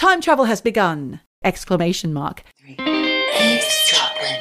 Time travel has begun! Exclamation mark. Eavesdroppin.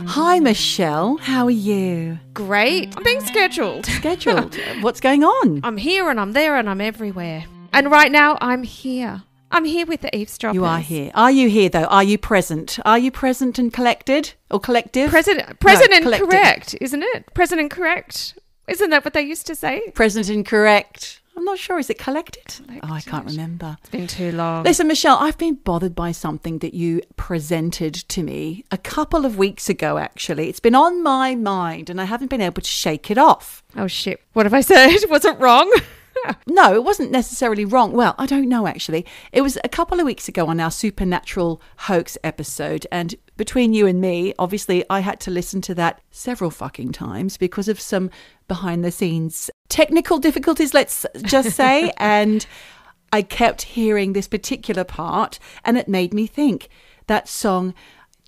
Hi, Michelle. How are you? Great. I'm being scheduled. Scheduled? What's going on? I'm here and I'm there and I'm everywhere. And right now I'm here. I'm here with the eavesdroppers. You are here. Are you here, though? Are you present? Are you present and collected? Or collective? Present and collected. correct, isn't it? Present and correct. Isn't that what they used to say? Present and correct. I'm not sure. Is it collected? Oh, I can't remember. It's been too long. Listen, Michelle, I've been bothered by something that you presented to me a couple of weeks ago, actually. It's been on my mind and I haven't been able to shake it off. Oh, shit. What have I said? Was it wrong? No, it wasn't necessarily wrong. Well, I don't know, actually. It was a couple of weeks ago on our supernatural hoax episode. And between you and me, obviously, I had to listen to that several fucking times because of some behind the scenes technical difficulties, let's just say. And I kept hearing this particular part and it made me think that song,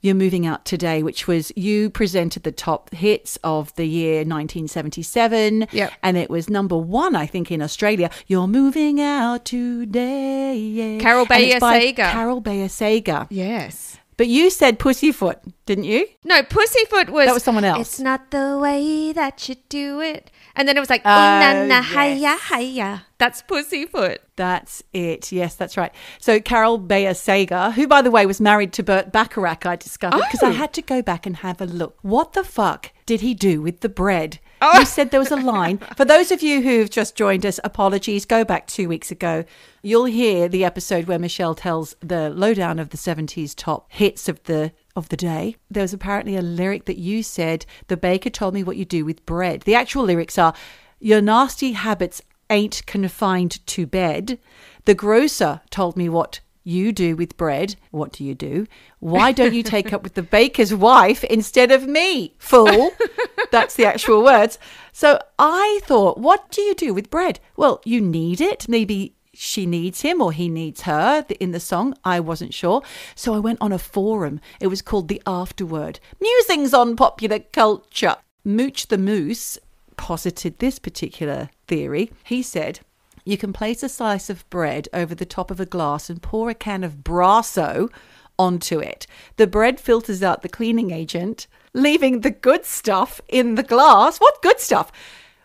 You're Moving Out Today, which was, you presented the top hits of the year 1977. Yep. And it was number one, I think, in Australia. You're Moving Out Today. Carol Bayer Sager. Carol Bayer Sager. Yes. But you said Pussyfoot, didn't you? No, Pussyfoot was... That was someone else. It's not the way that you do it. And then it was like, na na hiya hiya. That's Pussyfoot. That's it. Yes, that's right. So Carol Bayer Sager, who, by the way, was married to Burt Bacharach, I discovered, because I had to go back and have a look. What the fuck did he do with the bread? Oh. You said there was a line. For those of you who've just joined us, apologies, go back 2 weeks ago. You'll hear the episode where Michelle tells the lowdown of the 70s top hits of the day. There was apparently a lyric that you said, the baker told me what you do with bread. The actual lyrics are, your nasty habits ain't confined to bed. The grocer told me what you do with bread. What do you do? Why don't you take up with the baker's wife instead of me, fool? That's the actual words. So I thought, what do you do with bread? Well, you knead it. Maybe she needs him or he needs her in the song. I wasn't sure. So I went on a forum. It was called The Afterword. Musings on Popular Culture. Mooch the Moose posited this particular theory. He said, you can place a slice of bread over the top of a glass and pour a can of Brasso onto it. The bread filters out the cleaning agent, leaving the good stuff in the glass. What good stuff?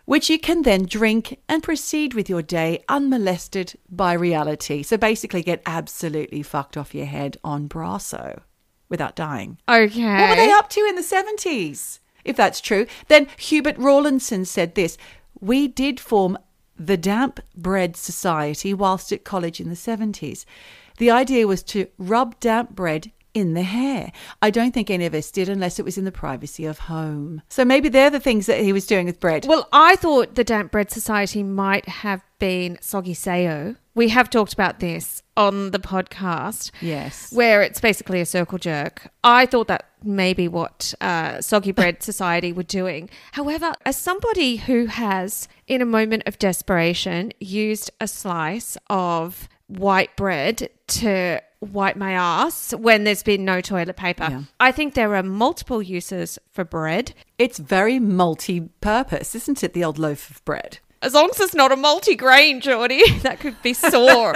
Which you can then drink and proceed with your day unmolested by reality. So basically get absolutely fucked off your head on Brasso without dying. Okay. What were they up to in the 70s? If that's true. Then Hubert Rawlinson said this, we did form the Damp Bread Society whilst at college in the 70s. The idea was to rub damp bread in the hair. I don't think any of us did unless it was in the privacy of home. So maybe they're the things that he was doing with bread. Well, I thought the Damp Bread Society might have been Soggy Sayo. We have talked about this on the podcast. Yes. Where it's basically a circle jerk. I thought that maybe what Soggy Bread Society were doing. However, as somebody who has, in a moment of desperation, used a slice of white bread to wipe my ass when there's been no toilet paper. Yeah. I think there are multiple uses for bread. It's very multi-purpose, isn't it, the old loaf of bread? As long as it's not a multi-grain, Geordie, that could be sore.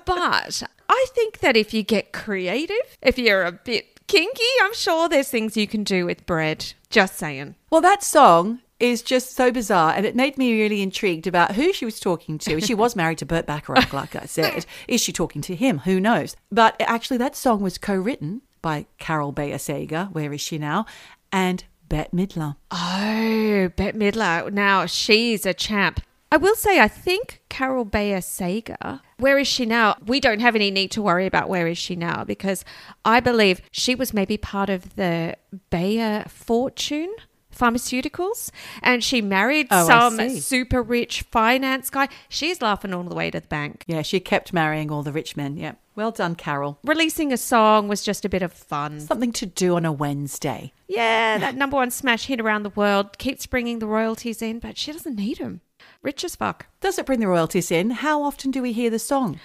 But I think that if you get creative, if you're a bit kinky, I'm sure there's things you can do with bread. Just saying. Well, that song is just so bizarre, and it made me really intrigued about who she was talking to. She was married to Burt Bacharach, like I said. Is she talking to him? Who knows? But actually, that song was co-written by Carol Bayer Sager, where is she now, and Bette Midler. Oh, Bette Midler. Now, she's a champ. I will say, I think Carol Bayer Sager, where is she now? We don't have any need to worry about where is she now, because I believe she was maybe part of the Bayer fortune pharmaceuticals, and she married some super rich finance guy. She's laughing all the way to the bank. Yeah, she kept marrying all the rich men. Yeah. Well done, Carol. Releasing a song was just a bit of fun. Something to do on a Wednesday. Yeah, that number one smash hit around the world keeps bringing the royalties in, but she doesn't need them. Rich as fuck. Does it bring the royalties in? How often do we hear the song?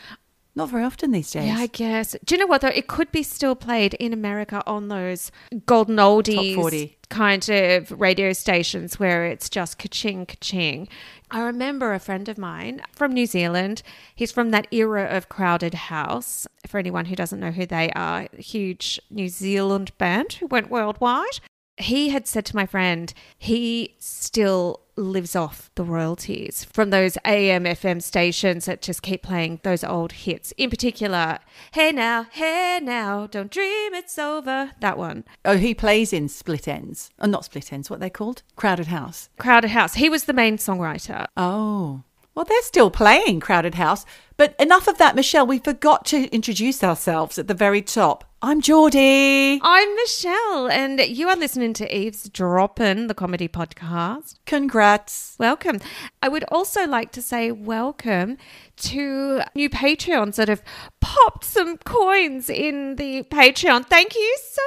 Not very often these days. Yeah, I guess. Do you know what, though? It could be still played in America on those golden oldies Top 40. kind of radio stations where it's just ka-ching, ka-ching. I remember a friend of mine from New Zealand. He's from that era of Crowded House. For anyone who doesn't know who they are, a huge New Zealand band who went worldwide. He had said to my friend, he still lives off the royalties from those AM, FM stations that just keep playing those old hits. In particular, hey now, don't dream it's over. That one. Oh, he plays in Split Ends. Oh, not Split Ends, what are they called? Crowded House. Crowded House. He was the main songwriter. Oh. Well, they're still playing Crowded House. But enough of that, Michelle. We forgot to introduce ourselves at the very top. I'm Geordie. I'm Michelle, and you are listening to Eavesdroppin, the comedy podcast. Congrats. Welcome. I would also like to say welcome to new Patreons that have popped some coins in the Patreon. Thank you so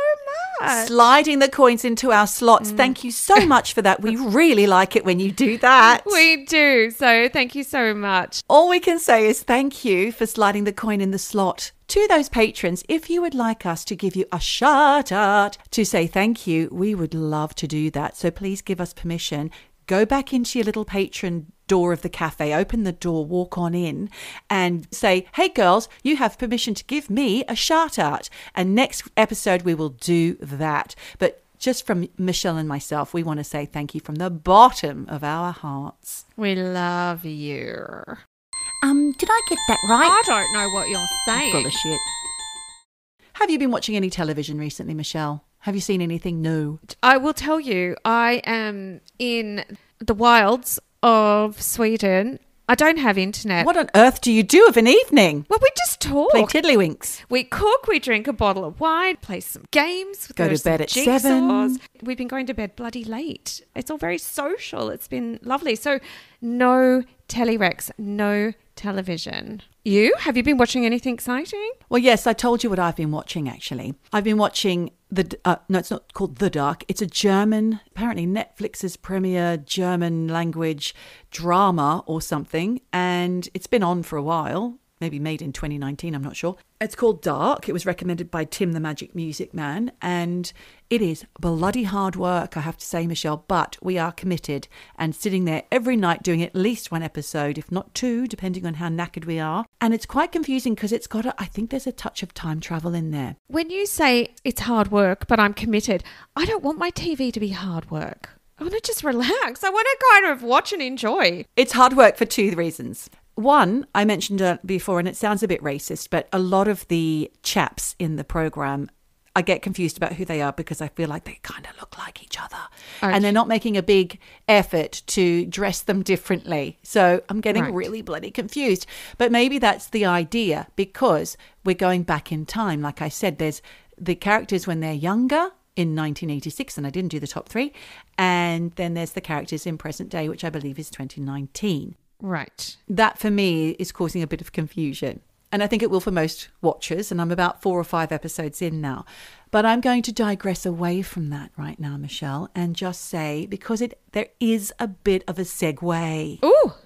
much. Sliding the coins into our slots. Thank you so much for that. We really like it when you do that. We do. So thank you so much. All we can say is thank you for sliding the coin in the slot. To those patrons, if you would like us to give you a shout out to say thank you, we would love to do that. So please give us permission. Go back into your little patron door of the cafe, open the door, walk on in and say, hey girls, you have permission to give me a shout out. And next episode, we will do that. But just from Michelle and myself, we want to say thank you from the bottom of our hearts. We love you. Did I get that right? I don't know what you're saying. Full of shit. Have you been watching any television recently, Michelle? Have you seen anything new? I will tell you, I am in the wilds of Sweden. I don't have internet. What on earth do you do of an evening? Well, we just talk. Play tiddlywinks. We cook, we drink a bottle of wine, play some games. Go to bed at 7. We've been going to bed bloody late. It's all very social. It's been lovely. So no telerex, no television. You? Have you been watching anything exciting? Well, yes, I told you what I've been watching, actually. I've been watching no, it's not called The Dark. It's a German, apparently Netflix's premier German language drama or something. And it's been on for a while, maybe made in 2019, I'm not sure. It's called Dark. It was recommended by Tim the Magic Music Man. And it is bloody hard work, I have to say, Michelle. But we are committed and sitting there every night doing at least one episode, if not 2, depending on how knackered we are. And it's quite confusing because it's got I think there's a touch of time travel in there. When you say it's hard work, but I'm committed, I don't want my TV to be hard work. I want to just relax. I want to kind of watch and enjoy. It's hard work for 2 reasons. One, I mentioned before, and it sounds a bit racist, but a lot of the chaps in the program, I get confused about who they are because I feel like they kind of look like each other. Okay. And they're not making a big effort to dress them differently. So I'm getting really bloody confused. But maybe that's the idea because we're going back in time. Like I said, there's the characters when they're younger in 1986, and I didn't do the top 3. And then there's the characters in present day, which I believe is 2019. Right. That for me is causing a bit of confusion. And I think it will for most watchers. And I'm about 4 or 5 episodes in now. But I'm going to digress away from that right now, Michelle, and just say, because there is a bit of a segue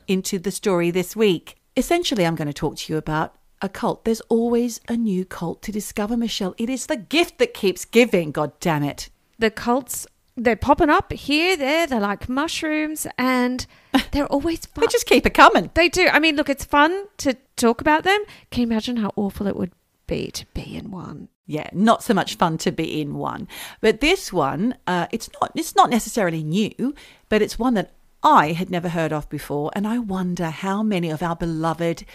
into the story this week. Essentially, I'm going to talk to you about a cult. There's always a new cult to discover, Michelle. It is the gift that keeps giving, God damn it. The cults, they're popping up here, there. They're like mushrooms and they're always fun. They just keep it coming. They do. I mean, look, it's fun to talk about them. Can you imagine how awful it would be to be in one? Yeah, not so much fun to be in one. But this one, it's not necessarily new, but it's one that I had never heard of before. And I wonder how many of our beloved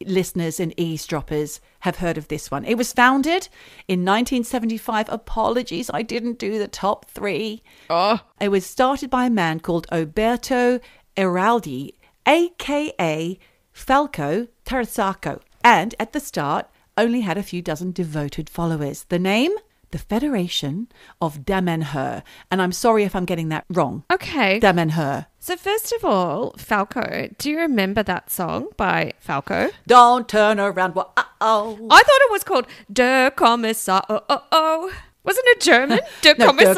listeners and eavesdroppers have heard of this one. It was founded in 1975. Apologies, I didn't do the top 3. It was started by a man called Alberto Eraldi, a.k.a. Falco Tarassaco, and at the start only had a few dozen devoted followers. The name? The Federation of Damanhur. And I'm sorry if I'm getting that wrong. Okay. Damanhur. So first of all, Falco, do you remember that song by Falco? Don't turn around. Uh-oh. I thought it was called Der Kommissar. Oh. Wasn't it German? Der No, Kommissar.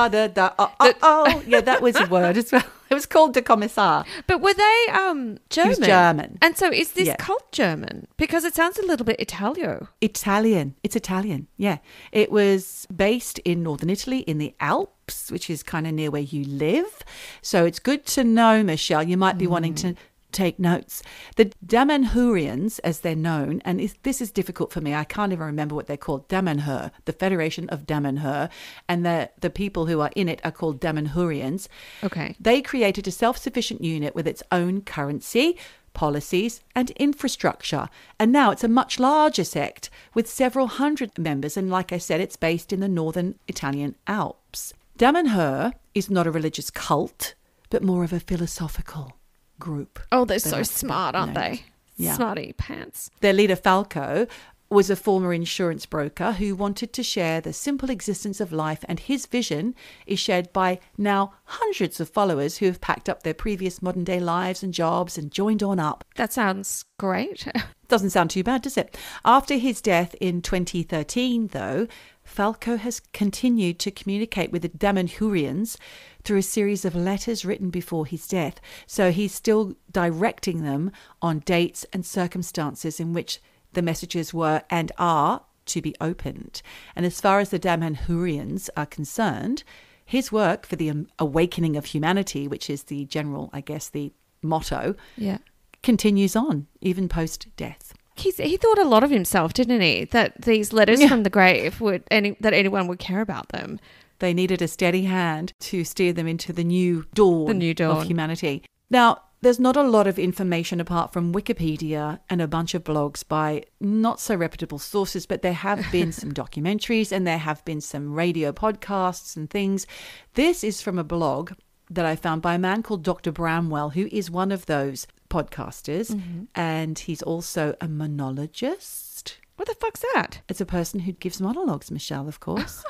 Der Kommissar. Yeah, that was a word as well. It was called Der Kommissar. But were they German? He was German. And so is this Yeah. cult German? Because it sounds a little bit Italio. Italian. It's Italian. Yeah. It was based in northern Italy in the Alps, which is kind of near where you live. So it's good to know, Michelle. You might be wanting to take notes. The Damanhurians, as they're known, and this is difficult for me. I can't even remember what they're called. Damanhur, the Federation of Damanhur, and the people who are in it are called Damanhurians. Okay. They created a self-sufficient unit with its own currency, policies and infrastructure. And now it's a much larger sect with several hundred members. And like I said, it's based in the northern Italian Alps. Damanhur is not a religious cult, but more of a philosophical group. Oh, they're They so like to be smart, aren't known. they? Yeah. Smarty pants. Their leader, Falco, was a former insurance broker who wanted to share the simple existence of life, and his vision is shared by now hundreds of followers who have packed up their previous modern-day lives and jobs and joined on up. That sounds great. Doesn't sound too bad, does it? After his death in 2013, though, Falco has continued to communicate with the Damanhurians through a series of letters written before his death. So he's still directing them on dates and circumstances in which the messages were and are to be opened. And as far as the Damanhurians are concerned, his work for the awakening of humanity, which is the general, I guess, the motto, Yeah. continues on, even post-death. He thought a lot of himself, didn't he? That these letters Yeah. from the grave that anyone would care about them. They needed a steady hand to steer them into the new dawn, of humanity. Now, there's not a lot of information apart from Wikipedia and a bunch of blogs by not so reputable sources, but there have been some documentaries and there have been some radio podcasts and things. This is from a blog that I found by a man called Dr. Bramwell, who is one of those podcasters, and he's also a monologist. What the fuck's that? It's a person who gives monologues, Michelle, of course.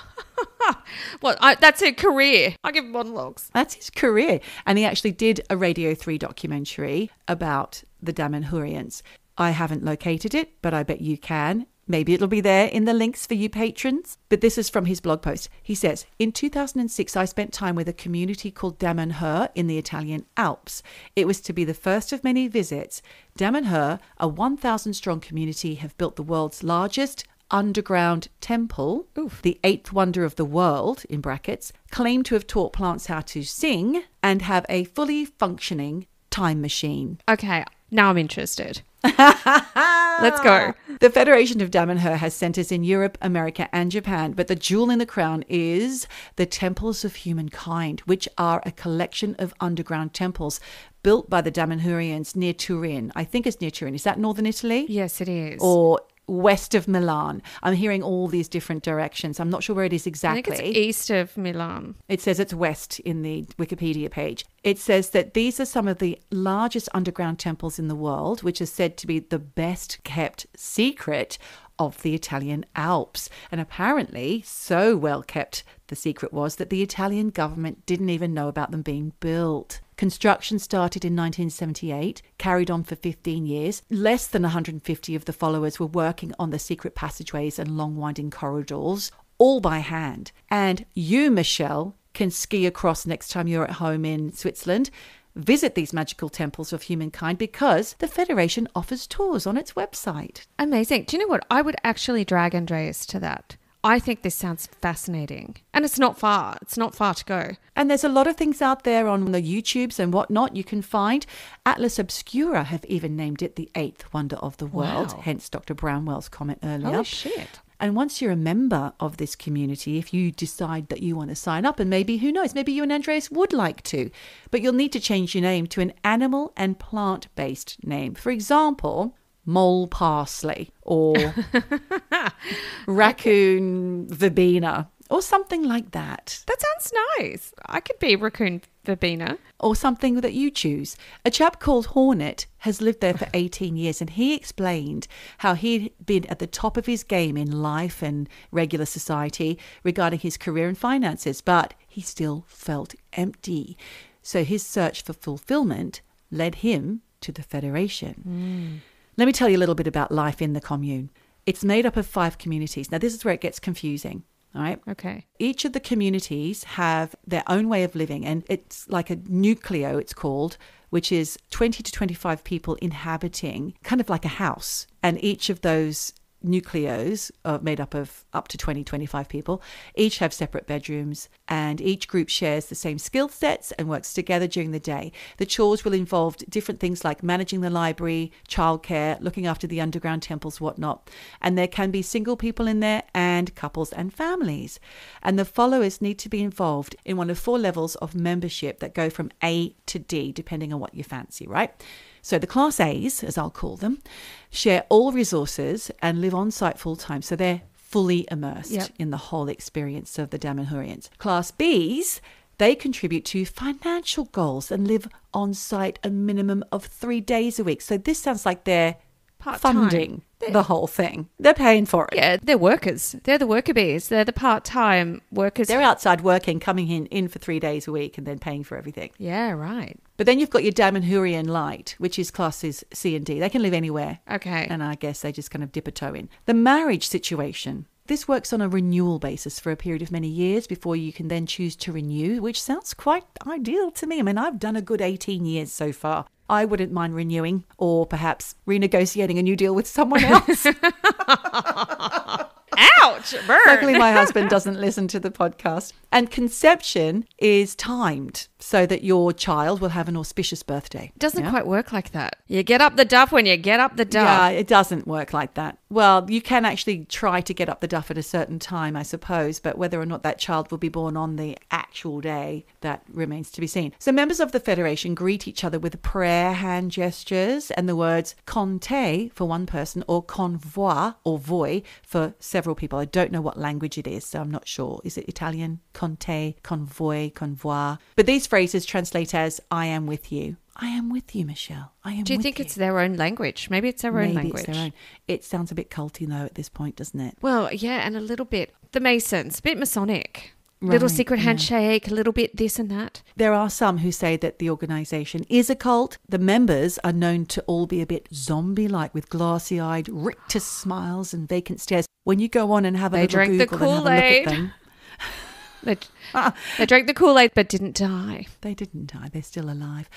That's a career. I give monologues. That's his career. And he actually did a Radio 3 documentary about the Damanhurians. I haven't located it, but I bet you can. Maybe it'll be there in the links for you patrons. But this is from his blog post. He says, in 2006, I spent time with a community called Damanhur in the Italian Alps. It was to be the first of many visits. Damanhur, a 1,000-strong community, have built the world's largest underground temple, the eighth wonder of the world, in brackets, claim to have taught plants how to sing and have a fully functioning time machine. Okay, now I'm interested. Let's go. The Federation of Damanhur has centres in Europe, America and Japan, but the jewel in the crown is the Temples of Humankind, which are a collection of underground temples built by the Damanhurians near Turin. I think it's near Turin. Is that northern Italy? Yes, it is. Or west of Milan. I'm hearing all these different directions. I'm not sure where it is exactly. I think it's east of Milan. It says it's west in the Wikipedia page. It says that these are some of the largest underground temples in the world, which is said to be the best kept secret of the Italian Alps. And apparently, so well kept the secret was that the Italian government didn't even know about them being built. Construction started in 1978, carried on for 15 years. Less than 150 of the followers were working on the secret passageways and long winding corridors, all by hand. And you, Michelle, can ski across next time you're at home in Switzerland. Visit these magical temples of humankind because the Federation offers tours on its website. Amazing. Do you know what? I would actually drag Andreas to that. I think this sounds fascinating. And it's not far. It's not far to go. And there's a lot of things out there on the YouTubes and whatnot you can find. Atlas Obscura have even named it the eighth wonder of the world, hence Dr. Brownwell's comment earlier. Oh, shit. And once you're a member of this community, if you decide that you want to sign up, and maybe, who knows, maybe you and Andreas would like to, but you'll need to change your name to an animal and plant-based name. For example, mole parsley or raccoon verbena or something like that. That sounds nice. I could be raccoon verbena. Or something that you choose. A chap called Hornet has lived there for 18 years and he explained how he'd been at the top of his game in life and regular society regarding his career and finances, but he still felt empty. So his search for fulfillment led him to the Federation. Let me tell you a little bit about life in the commune. It's made up of 5 communities. Now, this is where it gets confusing. All right. Okay. Each of the communities have their own way of living, and it's like a nucleo, it's called, which is 20 to 25 people inhabiting kind of like a house. And each of those nucleos are made up of up to 20, 25 people, each have separate bedrooms, and each group shares the same skill sets and works together during the day. The chores will involve different things like managing the library, childcare, looking after the underground temples, whatnot. And there can be single people in there and couples and families. And the followers need to be involved in one of 4 levels of membership that go from A to D, depending on what you fancy, right? So the Class A's, as I'll call them, share all resources and live on site full time. So they're fully immersed in the whole experience of the Damanhurians. Class B's, they contribute to financial goals and live on site a minimum of 3 days a week. So this sounds like they're funding the whole thing. They're paying for it. Yeah, they're workers. They're the worker bees. They're the part-time workers. They're outside working, coming in for 3 days a week and then paying for everything. Yeah, right. But then you've got your Damanhurian Light, which is classes C and D. They can live anywhere. Okay. And I guess they just kind of dip a toe in. The marriage situation. This works on a renewal basis for a period of many years before you can then choose to renew, which sounds quite ideal to me. I mean, I've done a good 18 years so far. I wouldn't mind renewing or perhaps renegotiating a new deal with someone else. Ouch! Burn. Luckily, my husband doesn't listen to the podcast. And conception is timed so that your child will have an auspicious birthday. It doesn't quite work like that. You get up the duff when you get up the duff. Yeah, it doesn't work like that. Well, you can actually try to get up the duff at a certain time, I suppose, but whether or not that child will be born on the actual day, that remains to be seen. So members of the Federation greet each other with prayer hand gestures and the words conte for one person or convoi or voi for several people. I don't know what language it is, so I'm not sure. Is it Italian? Conte, convoy, convoi. But these phrases translate as I am with you. I am with you, Michelle. I am with you. Do you think it's their own language? Maybe it's their own language. It's their own. It sounds a bit culty, though, at this point, doesn't it? Well, yeah, and a little bit. The Masons, a bit Masonic. Little secret handshake, a little bit this and that. There are some who say that the organisation is a cult. The members are known to all be a bit zombie-like with glassy-eyed, rictus smiles and vacant stares. When you go on and have a little Google and have a look at them. They drank the Kool-Aid but didn't die. They didn't die. They're still alive.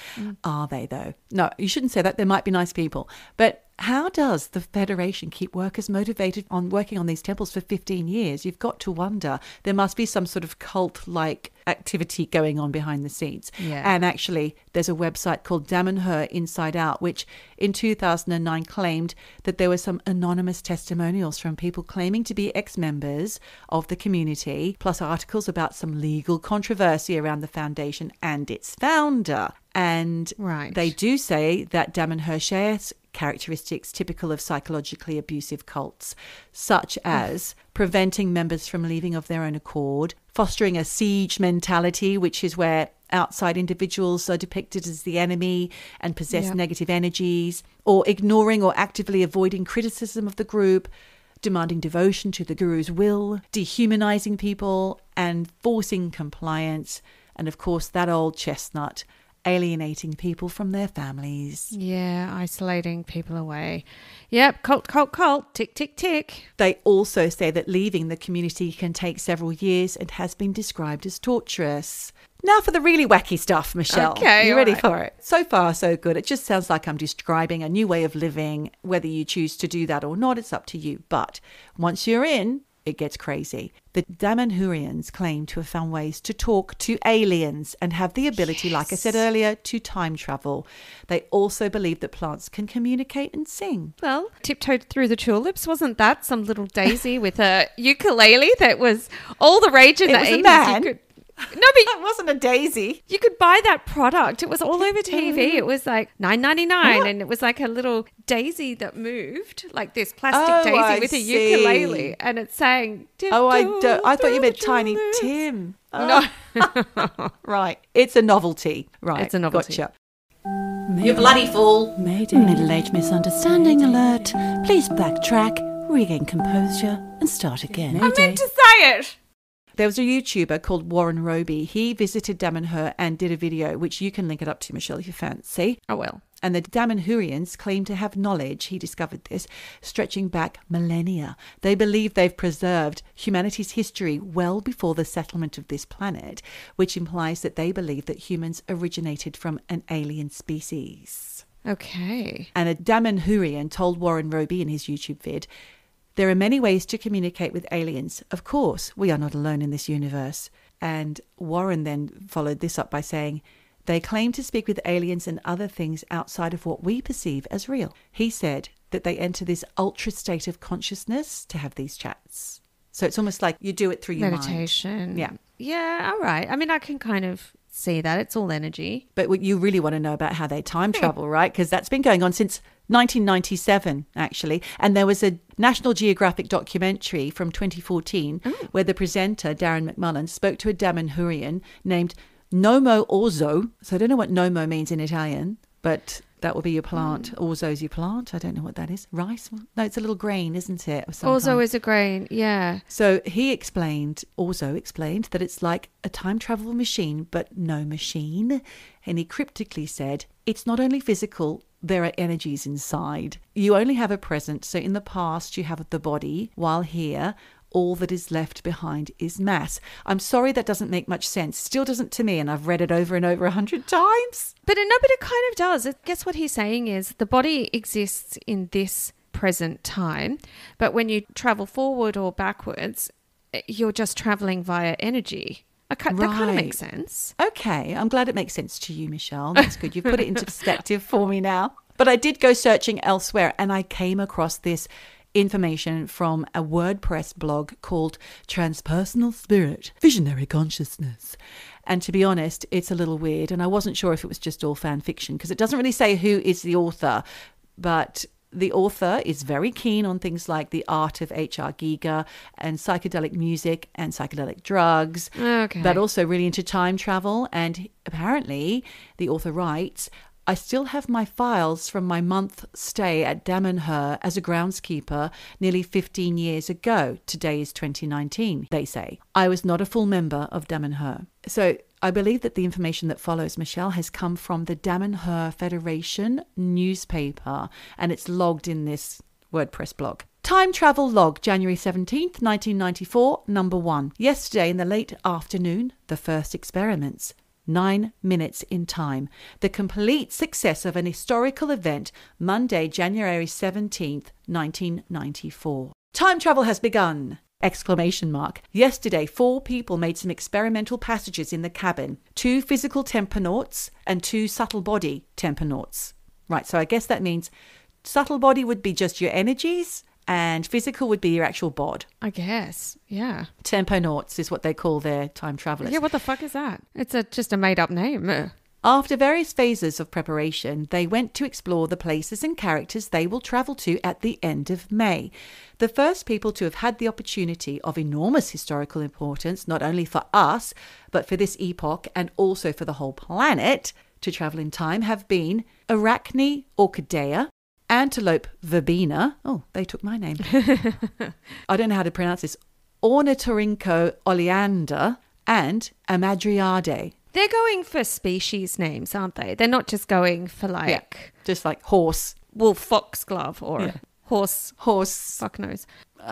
Are they, though? No, you shouldn't say that. They might be nice people. But how does the Federation keep workers motivated on working on these temples for 15 years? You've got to wonder. There must be some sort of cult-like activity going on behind the scenes. Yeah. And actually, there's a website called Damanhur Inside Out, which in 2009 claimed that there were some anonymous testimonials from people claiming to be ex-members of the community, plus articles about some legal controversy around the foundation and its founder. And they do say that Damanhur shares characteristics typical of psychologically abusive cults, such as preventing members from leaving of their own accord, fostering a siege mentality, which is where outside individuals are depicted as the enemy and possess negative energies, or ignoring or actively avoiding criticism of the group, demanding devotion to the guru's will, dehumanizing people and forcing compliance, and of course that old chestnut, alienating people from their families. Yeah, isolating people away. Yep, cult, tick, tick, tick. They also say that leaving the community can take several years and has been described as torturous. Now for the really wacky stuff, Michelle. Okay, you ready for it? So far, so good. It just sounds like I'm describing a new way of living. Whether you choose to do that or not, it's up to you. But once you're in, it gets crazy. The Damanhurians claim to have found ways to talk to aliens and have the ability, like I said earlier, to time travel. They also believe that plants can communicate and sing. Well, tiptoed through the tulips. Wasn't that some little daisy with a ukulele that was all the rage in the 80s? It was a man. No, but it wasn't a daisy. You could buy that product. It was all over TV. It was like $9.99, and it was like a little daisy that moved, like this plastic daisy with a ukulele, and it sang. I thought you meant Tiny Tim. No, right. It's a novelty. Right. It's a novelty. Gotcha. You bloody fool. Middle-aged misunderstanding alert. Please backtrack, regain composure, and start again. I meant to say it. There was a YouTuber called Warren Roby. He visited Damanhur and did a video, which you can link it up to, Michelle, if you fancy. Oh, well. And the Damanhurians claim to have knowledge, he discovered this, stretching back millennia. They believe they've preserved humanity's history well before the settlement of this planet, which implies that they believe that humans originated from an alien species. Okay. And a Damanhurian told Warren Roby in his YouTube vid, there are many ways to communicate with aliens. Of course, we are not alone in this universe. And Warren then followed this up by saying, they claim to speak with aliens and other things outside of what we perceive as real. He said that they enter this ultra state of consciousness to have these chats. So it's almost like you do it through your meditation. mind. Yeah. Yeah, all right. I mean, I can kind of see that. It's all energy. But what you really want to know about how they time travel, right? Because that's been going on since 1997, actually. And there was a National Geographic documentary from 2014 where the presenter, Darren McMullen, spoke to a Damanhurian named Nomo Orzo. So I don't know what Nomo means in Italian, but that will be your plant. Orzo's your plant. I don't know what that is. Rice? No, it's a little grain, isn't it? Orzo is a grain, yeah. So Orzo explained that it's like a time travel machine, but no machine. And he cryptically said, it's not only physical, there are energies inside. You only have a present. So in the past, you have the body, while here, all that is left behind is mass. I'm sorry that doesn't make much sense. Still doesn't to me, and I've read it over and over 100 times. But it kind of does. I guess what he's saying is the body exists in this present time, but when you travel forward or backwards, you're just traveling via energy. That kind of makes sense. Okay, I'm glad it makes sense to you, Michelle. That's good. You've put it into perspective for me now. But I did go searching elsewhere, and I came across this information from a WordPress blog called Transpersonal Spirit, Visionary Consciousness. And to be honest, it's a little weird. And I wasn't sure if it was just all fan fiction because it doesn't really say who is the author. But the author is very keen on things like the art of H.R. Giger and psychedelic music and psychedelic drugs, but also really into time travel. And apparently the author writes, I still have my files from my month stay at Damanhur as a groundskeeper nearly 15 years ago. Today is 2019, they say. I was not a full member of Damanhur. So I believe that the information that follows, Michelle, has come from the Damanhur Federation newspaper, and it's logged in this WordPress blog. Time travel log, January 17th, 1994, number 1. Yesterday in the late afternoon, the first experiments. 9 minutes in time. The complete success of an historical event, Monday, January 17th, 1994. Time travel has begun! Exclamation mark. Yesterday, 4 people made some experimental passages in the cabin. 2 physical temponauts and 2 subtle body temponauts. Right, so I guess that means subtle body would be just your energies and physical would be your actual bod. I guess, yeah. Temponauts is what they call their time travelers. Yeah, what the fuck is that? It's just a made-up name. After various phases of preparation, they went to explore the places and characters they will travel to at the end of May. The first people to have had the opportunity of enormous historical importance, not only for us, but for this epoch and also for the whole planet, to travel in time have been Arachne Orchidea, Antelope verbena. Oh, they took my name. I don't know how to pronounce this. Ornithorynco oleander and Amadriade. They're going for species names, aren't they? They're not just going for just like horse. Wolf foxglove or horse. Fuck knows.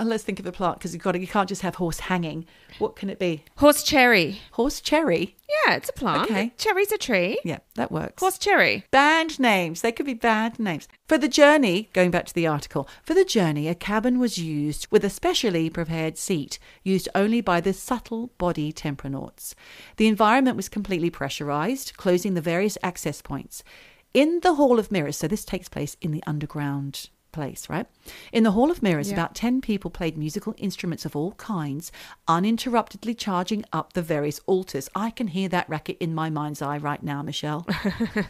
Let's think of a plant because you can't just have horse hanging. What can it be? Horse cherry. Horse cherry? Yeah, it's a plant. Okay. Cherry's a tree. Yeah, that works. Horse cherry. Band names. They could be band names. For the journey, going back to the article, a cabin was used with a specially prepared seat used only by the subtle body temponauts. The environment was completely pressurized, closing the various access points. In the Hall of Mirrors, so this takes place in the underground place, right? In the Hall of Mirrors, about 10 people played musical instruments of all kinds, uninterruptedly charging up the various altars. I can hear that racket in my mind's eye right now, Michelle.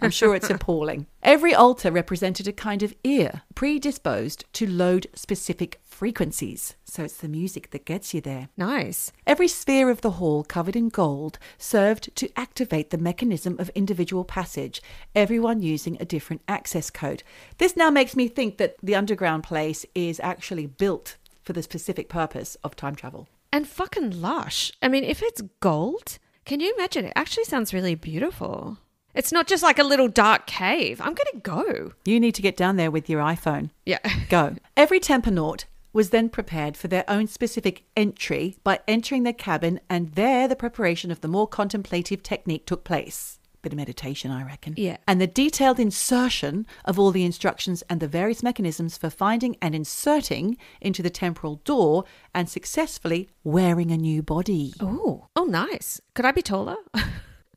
I'm sure it's appalling. Every altar represented a kind of ear predisposed to load specific frequencies. So it's the music that gets you there. Nice. Every sphere of the hall covered in gold served to activate the mechanism of individual passage, everyone using a different access code. This now makes me think that the underground place is actually built for the specific purpose of time travel. and fucking lush. I mean, if it's gold, can you imagine? It actually sounds really beautiful. It's not just like a little dark cave. I'm going to go. You need to get down there with your iPhone. Yeah. Go. Every Tempernaut was then prepared for their own specific entry by entering their cabin, and there the preparation of the more contemplative technique took place. Bit of meditation, I reckon. Yeah. And the detailed insertion of all the instructions and the various mechanisms for finding and inserting into the temporal door and successfully wearing a new body. Oh, nice. Could I be taller?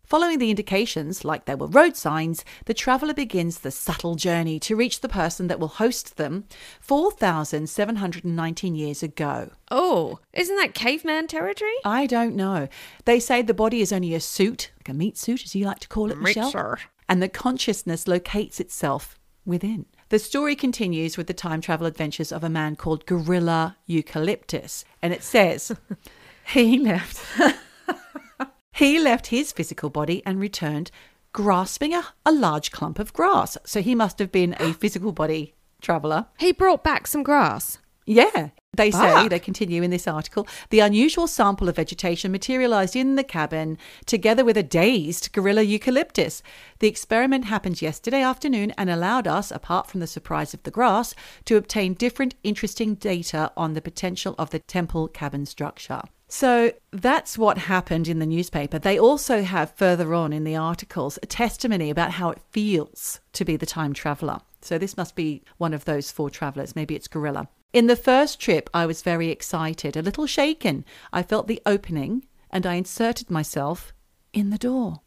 Following the indications, like there were road signs, the traveller begins the subtle journey to reach the person that will host them 4,719 years ago. Oh, isn't that caveman territory? I don't know. They say the body is only a suit, like a meat suit, as you like to call it, Michelle. Sure. And the consciousness locates itself within. The story continues with the time travel adventures of a man called Gorilla Eucalyptus. And it says, he left his physical body and returned grasping a large clump of grass. So he must have been a physical body traveller. He brought back some grass. Yeah. They say, Fuck. they continue in this article, the unusual sample of vegetation materialised in the cabin together with a dazed gorilla eucalyptus. The experiment happened yesterday afternoon and allowed us, apart from the surprise of the grass, to obtain different interesting data on the potential of the temple cabin structure. So that's what happened in the newspaper. They also have further on in the articles a testimony about how it feels to be the time traveller. So this must be one of those four travellers. Maybe it's gorilla. In the first trip, I was very excited, a little shaken. I felt the opening and I inserted myself in the door.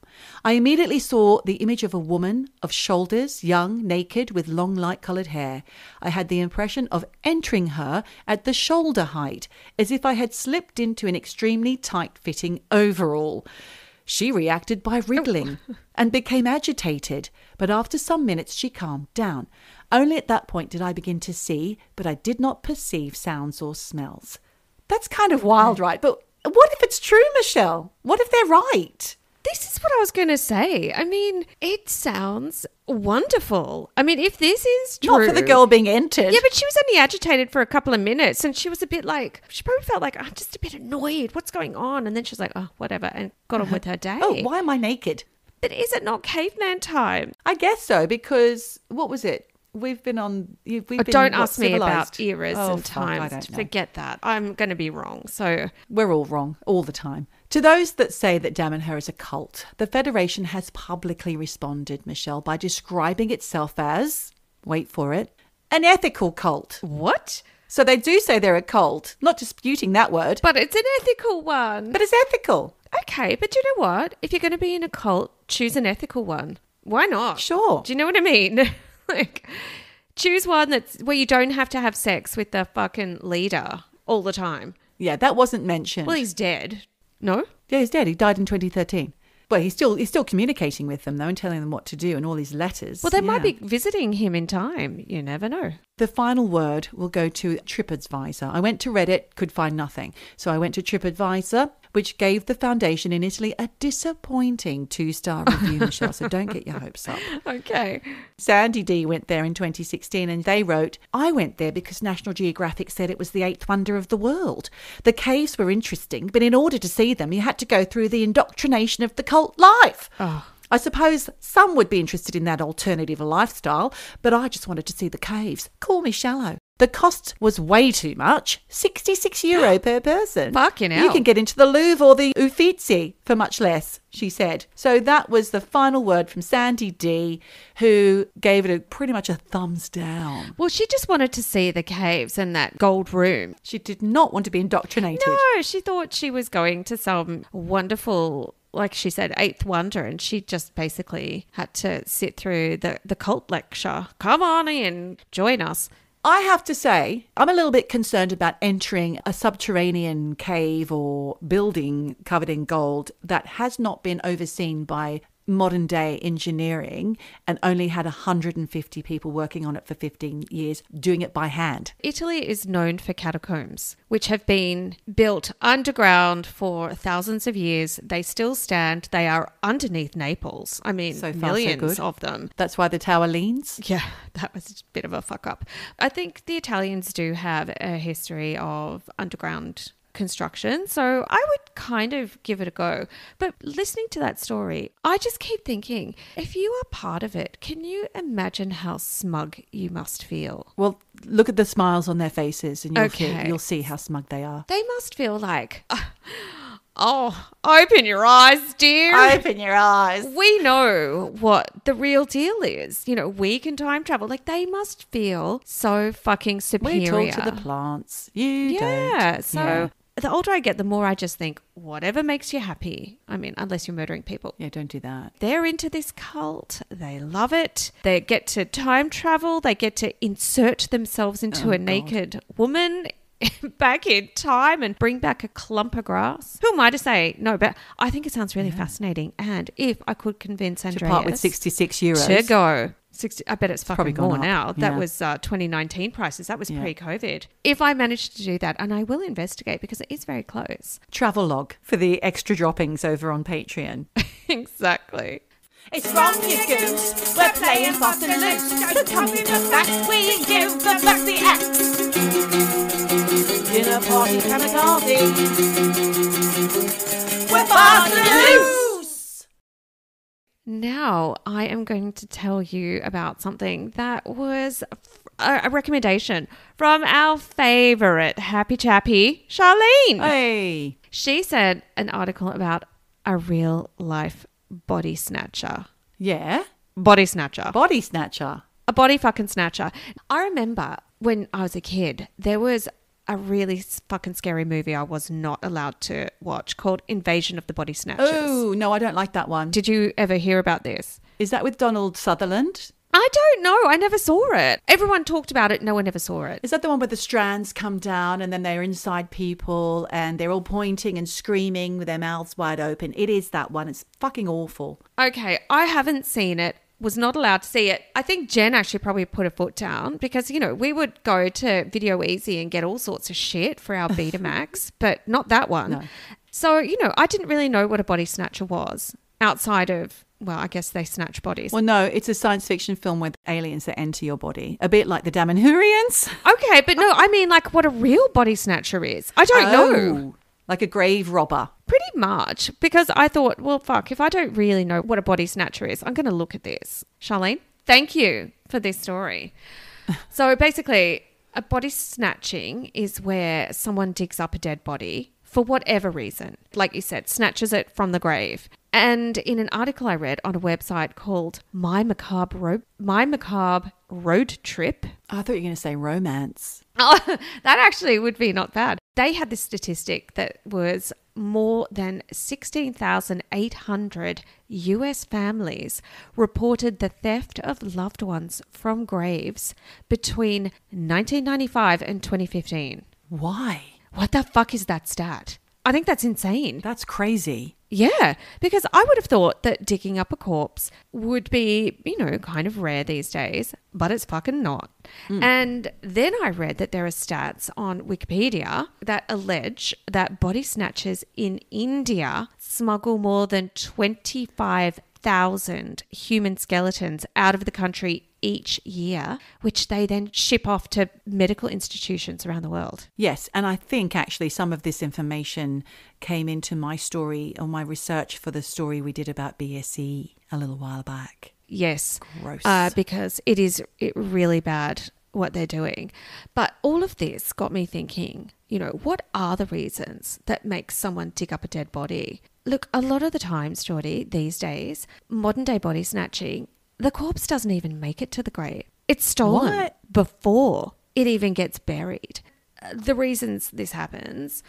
I immediately saw the image of a woman of shoulders, young, naked, with long light-coloured hair. I had the impression of entering her at the shoulder height, as if I had slipped into an extremely tight-fitting overall. She reacted by wriggling and became agitated, but after some minutes she calmed down. Only at that point did I begin to see, but I did not perceive sounds or smells. That's kind of wild, right? But what if it's true, Michelle? What if they're right? This is what I was going to say. I mean, it sounds wonderful. I mean, if this is true... Not for the girl being entered. Yeah, but she was only agitated for a couple of minutes and she was a bit like... She probably felt like, I'm just a bit annoyed. What's going on? And then she was like, oh, whatever, and got on with her day. Oh, why am I naked? But is it not caveman time? I guess so, because... What was it? We've been on... Don't ask me about civilised? eras Oh, and fuck, I times. don't know. Forget that. I'm going to be wrong. So... We're all wrong, all the time. To those that say that Damanhur is a cult, the Federation has publicly responded, Michelle, by describing itself as, wait for it, an ethical cult. What? So they do say they're a cult, not disputing that word, But it's an ethical one. but it's ethical. Okay, but you know what? If you're going to be in a cult, choose an ethical one. Why not? Sure. Do you know what I mean? Like, choose one that's where you don't have to have sex with the fucking leader all the time. Yeah, that wasn't mentioned. Well, he's dead. No? Yeah, he's dead. He died in 2013. Well, he's still communicating with them, though, and telling them what to do and all these letters. Well, they might Yeah. be visiting him in time. You never know. The final word will go to TripAdvisor. I went to Reddit, could find nothing. So I went to TripAdvisor, which gave the foundation in Italy a disappointing 2-star review, Michelle. So don't get your hopes up. Okay. Sandy D went there in 2016 and they wrote, I went there because National Geographic said it was the 8th wonder of the world. The caves were interesting, but in order to see them, you had to go through the indoctrination of the cult life. Oh. I suppose some would be interested in that alternative lifestyle, but I just wanted to see the caves. Call me shallow. The cost was way too much, €66 per person. Fucking hell. You can get into the Louvre or the Uffizi for much less, she said. So that was the final word from Sandy D, who gave it pretty much a thumbs down. Well, she just wanted to see the caves and that gold room. She did not want to be indoctrinated. No, she thought she was going to some wonderful, like she said, 8th wonder, and she just basically had to sit through the cult lecture. Come on in, join us. I have to say, I'm a little bit concerned about entering a subterranean cave or building covered in gold that has not been overseen by modern day engineering and only had 150 people working on it for 15 years doing it by hand. Italy is known for catacombs, which have been built underground for thousands of years. They still stand. They are underneath Naples. I mean, So far, so millions good. of them. That's why the tower leans. Yeah, that was a bit of a fuck up. I think the Italians do have a history of underground construction. So I would kind of give it a go. But listening to that story, I just keep thinking, if you are part of it, can you imagine how smug you must feel? Well, look at the smiles on their faces and Okay. you'll see how smug they are. They must feel like, oh, open your eyes, dear. Open your eyes. We know what the real deal is. You know, we can time travel. Like, they must feel so fucking superior. We talk to the plants. You don't. Yeah. So the older I get, the more I just think, whatever makes you happy. I mean, unless you're murdering people. Yeah, don't do that. They're into this cult. They love it. They get to time travel. They get to insert themselves into a naked woman back in time and bring back a clump of grass. Who am I to say no? But I think it sounds really fascinating. And if I could convince Andreas To part with 66 euros. to go. 60, I bet it's probably fucking more gone now. up. That Yeah. was 2019 prices. That was pre-COVID. If I managed to do that, and I will investigate because it is very close. Travel log for the extra droppings over on Patreon. Exactly. It's wrong, you goose. We're playing fast and loose. Don't come with the facts. We give the facts the axe. Dinner party kamikaze. We're fast and loose. Now I am going to tell you about something that was a recommendation from our favourite happy chappy, Charlene. Hey. She said an article about a real life body snatcher. Yeah. Body snatcher. Body snatcher. A body fucking snatcher. I remember when I was a kid, there was a really fucking scary movie I was not allowed to watch called Invasion of the Body Snatchers. Oh, no, I don't like that one. Did you ever hear about this? Is that with Donald Sutherland? I don't know. I never saw it. Everyone talked about it. No one ever saw it. Is that the one where the strands come down and then they're inside people and they're all pointing and screaming with their mouths wide open? It is that one. It's fucking awful. Okay, I haven't seen it. Was not allowed to see it. I think Jen actually probably put a foot down because, you know, we would go to Video Easy and get all sorts of shit for our Betamax, but not that one. No. So, you know, I didn't really know what a body snatcher was outside of, well, I guess they snatch bodies. Well, no, it's a science fiction film with aliens that enter your body. A bit like the Damanhurians. Okay, but no, I mean like what a real body snatcher is. I don't know. Like a grave robber. Pretty much, because I thought, well, fuck, if I don't really know what a body snatcher is, I'm going to look at this. Charlene, thank you for this story. So basically, a body snatching is where someone digs up a dead body for whatever reason. Like you said, snatches it from the grave. And in an article I read on a website called My Macabre Road Trip. I thought you were going to say romance. Oh, that actually would be not bad. They had this statistic that was more than 16,800 US families reported the theft of loved ones from graves between 1995 and 2015. Why? What the fuck is that stat? I think that's insane. That's crazy. Yeah, because I would have thought that digging up a corpse would be, you know, kind of rare these days, but it's fucking not. And then I read that there are stats on Wikipedia that allege that body snatchers in India smuggle more than 25,000 human skeletons out of the country each year, which they then ship off to medical institutions around the world. Yes, and I think actually some of this information came into my story or my research for the story we did about BSE a little while back. Yes. Gross. Because it is really bad what they're doing. But all of this got me thinking, you know, what are the reasons that make someone dig up a dead body? Look, a lot of the times, Geordie, these days, modern day body snatching, the corpse doesn't even make it to the grave. It's stolen before it even gets buried. The reasons this happens,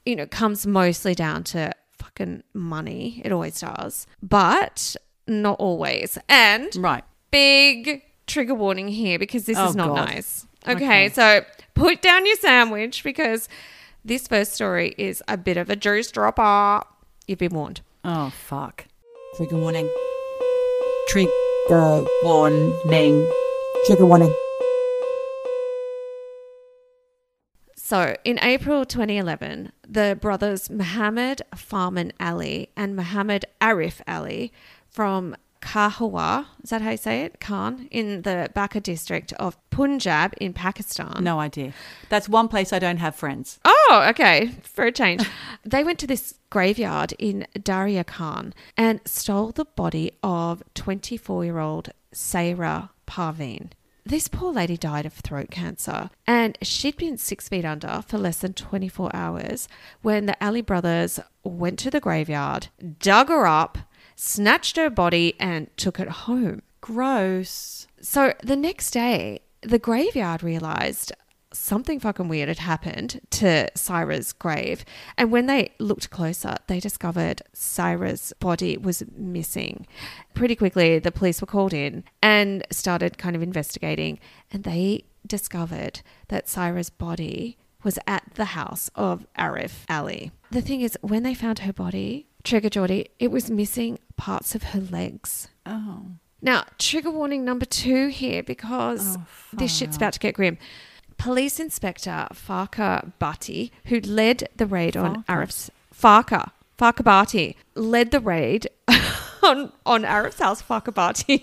you know, comes mostly down to fucking money. It always does. But not always. And big trigger warning here because this is not nice. Okay, so put down your sandwich because this first story is a bit of a juice dropper. You've been warned. Oh, fuck. Trigger warning. Trigger warning. Trigger warning. So, in April 2011, the brothers Muhammad Farman Ali and Muhammad Arif Ali from Kahwa, is that how you say it? Khan, in the Bakka district of Punjab in Pakistan. No idea. That's one place I don't have friends. Oh, okay. For a change. They went to this graveyard in Darya Khan and stole the body of 24-year-old Sarah Parveen. This poor lady died of throat cancer, and she'd been 6 feet under for less than 24 hours when the Ali brothers went to the graveyard, dug her up, snatched her body, and took it home. Gross. So the next day, the graveyard realised something fucking weird had happened to Sarah's grave. And when they looked closer, they discovered Sarah's body was missing. Pretty quickly, the police were called in and started kind of investigating. And they discovered that Sarah's body was at the house of Arif Ali. The thing is, when they found her body, trigger Geordie, it was missing parts of her legs. Oh. Now, trigger warning number 2 here, because this shit's about to get grim. Police Inspector Farka Bhatti, who led the raid on Arif's... Farka Bhatti led the raid on Arif's house. Farka Bhatti.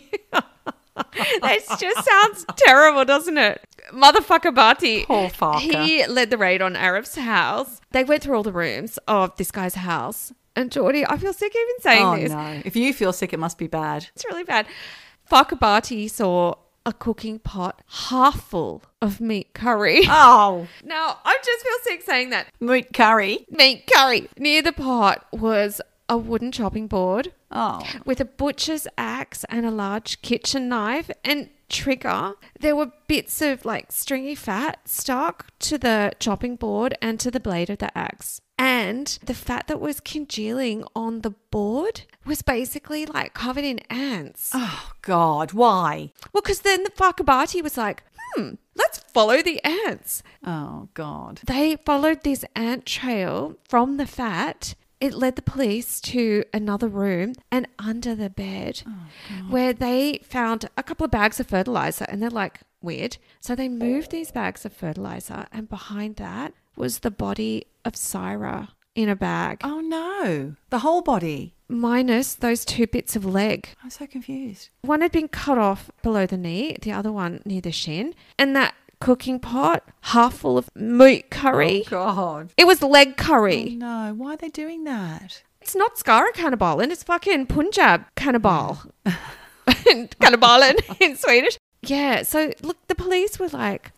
That just sounds terrible, doesn't it? Motherfucker Bhatti. Poor Farka. He led the raid on Arif's house. They went through all the rooms of this guy's house. And Geordie, I feel sick even saying this. Oh, no. If you feel sick, it must be bad. It's really bad. Farka Bhatti saw a cooking pot half full of meat curry. Oh. Now, I just feel sick saying that. Meat curry. Meat curry. Near the pot was a wooden chopping board with a butcher's axe and a large kitchen knife and trigger. There were bits of like stringy fat stuck to the chopping board and to the blade of the axe. And the fat that was congealing on the board was basically like covered in ants. Oh, God. Why? Well, because then the Fakabati was like, let's follow the ants. Oh, God. They followed this ant trail from the fat. It led the police to another room and under the bed where they found a couple of bags of fertilizer, and they're like, weird. So they moved these bags of fertilizer, and behind that was the body of Syra in a bag. Oh, no. The whole body. Minus those 2 bits of leg. I'm so confused. One had been cut off below the knee, the other one near the shin. And that cooking pot, half full of meat curry. Oh, God. It was leg curry. Oh, no. Why are they doing that? It's not Skara cannibal, and it's fucking Punjab cannibal. Cannibalen in Swedish. Yeah, so look, the police were like,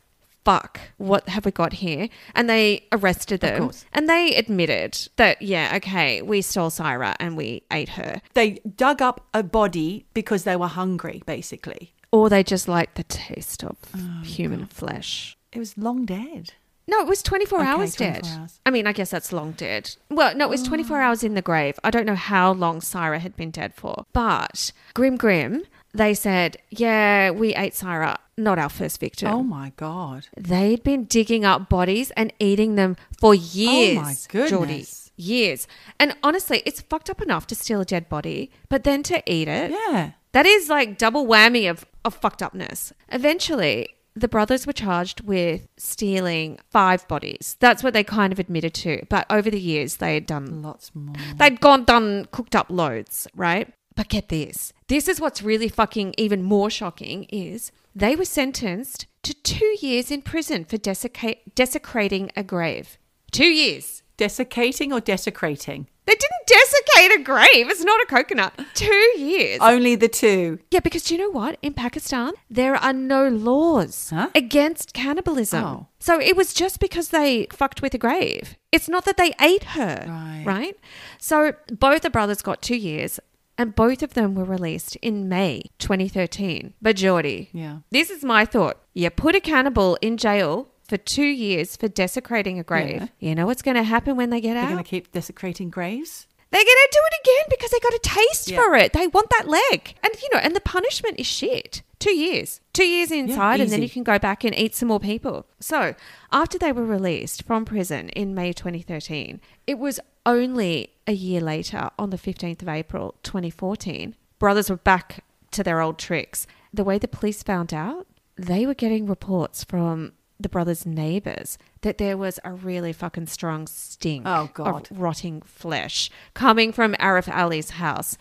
fuck, what have we got here? And they arrested them. Of course. And they admitted that, yeah, okay, we stole Syra and we ate her. They dug up a body because they were hungry, basically. Or they just liked the taste of human flesh. It was long dead. No, it was 24 hours 24 dead. hours. I mean, I guess that's long dead. Well, no, it was 24 hours in the grave. I don't know how long Syra had been dead for. But grim, they said, yeah, we ate Syra, not our first victim. Oh, my God. They'd been digging up bodies and eating them for years. Oh, my goodness. Geordie. Years. And honestly, it's fucked up enough to steal a dead body, but then to eat it. Yeah. That is like double whammy of fucked upness. Eventually, the brothers were charged with stealing 5 bodies. That's what they kind of admitted to. But over the years, they had done lots more. They'd cooked up loads, right? But get this. This is what's really fucking even more shocking is they were sentenced to 2 years in prison for desecrating a grave. 2 years. Desiccating or desecrating? They didn't desiccate a grave. It's not a coconut. 2 years. Only the 2. Yeah, because do you know what? In Pakistan, there are no laws against cannibalism. Oh. So it was just because they fucked with a grave. It's not that they ate her, right? So both the brothers got 2 years, and both of them were released in May 2013. But Geordie, this is my thought. You put a cannibal in jail for 2 years for desecrating a grave. Yeah. You know what's going to happen when they get out? They're going to keep desecrating graves? They're going to do it again because they got a taste for it. They want that leg. And, and the punishment is shit. 2 years. 2 years inside, and then you can go back and eat some more people. So after they were released from prison in May 2013, it was only a year later, on the 15th of April 2014, brothers were back to their old tricks. The way the police found out, they were getting reports from the brothers' neighbours that there was a really fucking strong stink of rotting flesh coming from Arif Ali's house.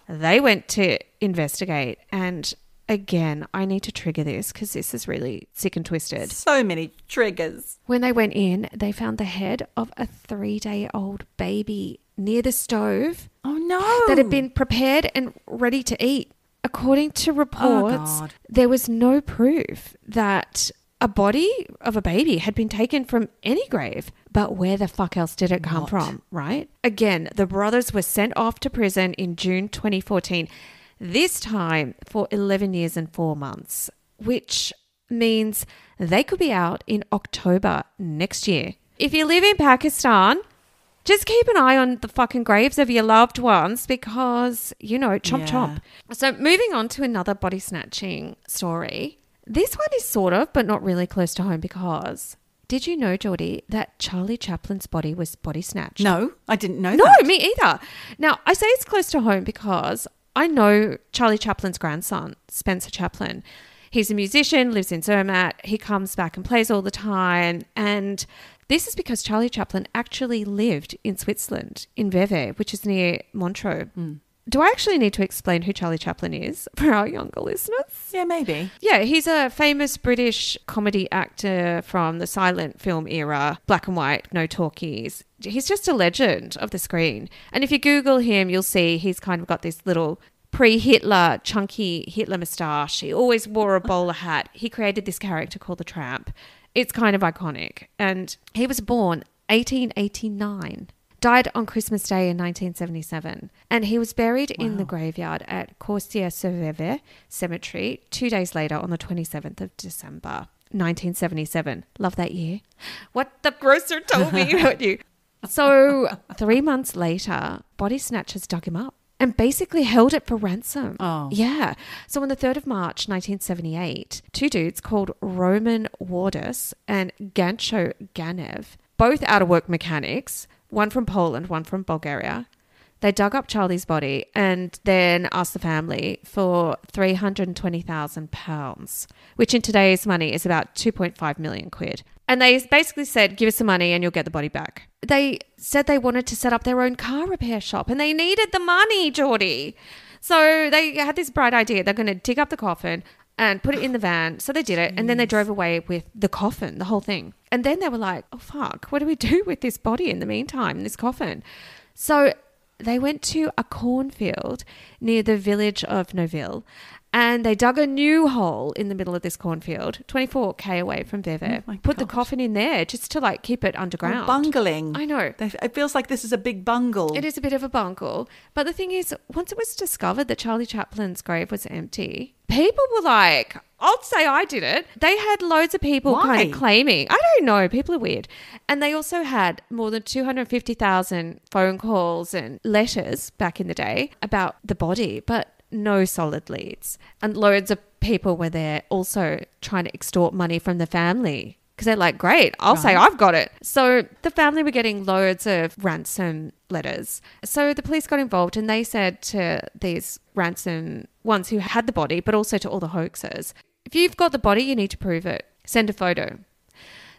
They went to investigate, and again, I need to trigger this because this is really sick and twisted. So many triggers. When they went in, they found the head of a 3-day-old baby near the stove. Oh, no. That had been prepared and ready to eat. According to reports, there was no proof that a body of a baby had been taken from any grave. But where the fuck else did it come from, right? Again, the brothers were sent off to prison in June 2014, this time for 11 years and 4 months, which means they could be out in October next year. If you live in Pakistan, just keep an eye on the fucking graves of your loved ones because, you know, chomp chomp. So moving on to another body snatching story. This one is sort of, but not really close to home because did you know, Geordie, that Charlie Chaplin's body was body snatched? No, I didn't know that. No, me either. Now, I say it's close to home because I know Charlie Chaplin's grandson, Spencer Chaplin. He's a musician, lives in Zermatt. He comes back and plays all the time. And this is because Charlie Chaplin actually lived in Switzerland, in Vevey, which is near Montreux. Do I actually need to explain who Charlie Chaplin is for our younger listeners? Yeah, maybe. Yeah, he's a famous British comedy actor from the silent film era, black and white, no talkies. He's just a legend of the screen. And if you Google him, you'll see he's kind of got this little pre-Hitler, chunky Hitler moustache. He always wore a bowler hat. He created this character called the Tramp. It's kind of iconic. And he was born 1889. Died on Christmas Day in 1977. And he was buried in the graveyard at Corsier-sur-Vevey Cemetery 2 days later on the 27th of December, 1977. Love that year. What the grocer told me about you. So 3 months later, body snatchers dug him up and basically held it for ransom. Oh. Yeah. So on the 3rd of March, 1978, 2 dudes called Roman Wardus and Gancho Ganev, both out-of-work mechanics, one from Poland, one from Bulgaria. They dug up Charlie's body and then asked the family for £320,000, which in today's money is about 2.5 million quid. And they basically said, give us the money and you'll get the body back. They said they wanted to set up their own car repair shop and they needed the money, Geordie. So they had this bright idea. They're going to dig up the coffin and put it in the van. So they did it. And then they drove away with the coffin, the whole thing. And then they were like, oh, fuck, what do we do with this body in the meantime, this coffin? So they went to a cornfield near the village of Noville and they dug a new hole in the middle of this cornfield, 24k away from Vevey. Put the coffin in there just to like keep it underground. Bungling. I know. It feels like this is a big bungle. It is a bit of a bungle. But the thing is, once it was discovered that Charlie Chaplin's grave was empty, people were like, I'll say I did it. They had loads of people kind of claiming. I don't know. People are weird. And they also had more than 250,000 phone calls and letters back in the day about the body, but no solid leads. And loads of people were there also trying to extort money from the family because they're like, great, I'll say I've got it. So the family were getting loads of ransom letters. So the police got involved and they said to these ransom ones who had the body, but also to all the hoaxers, if you've got the body, you need to prove it. Send a photo.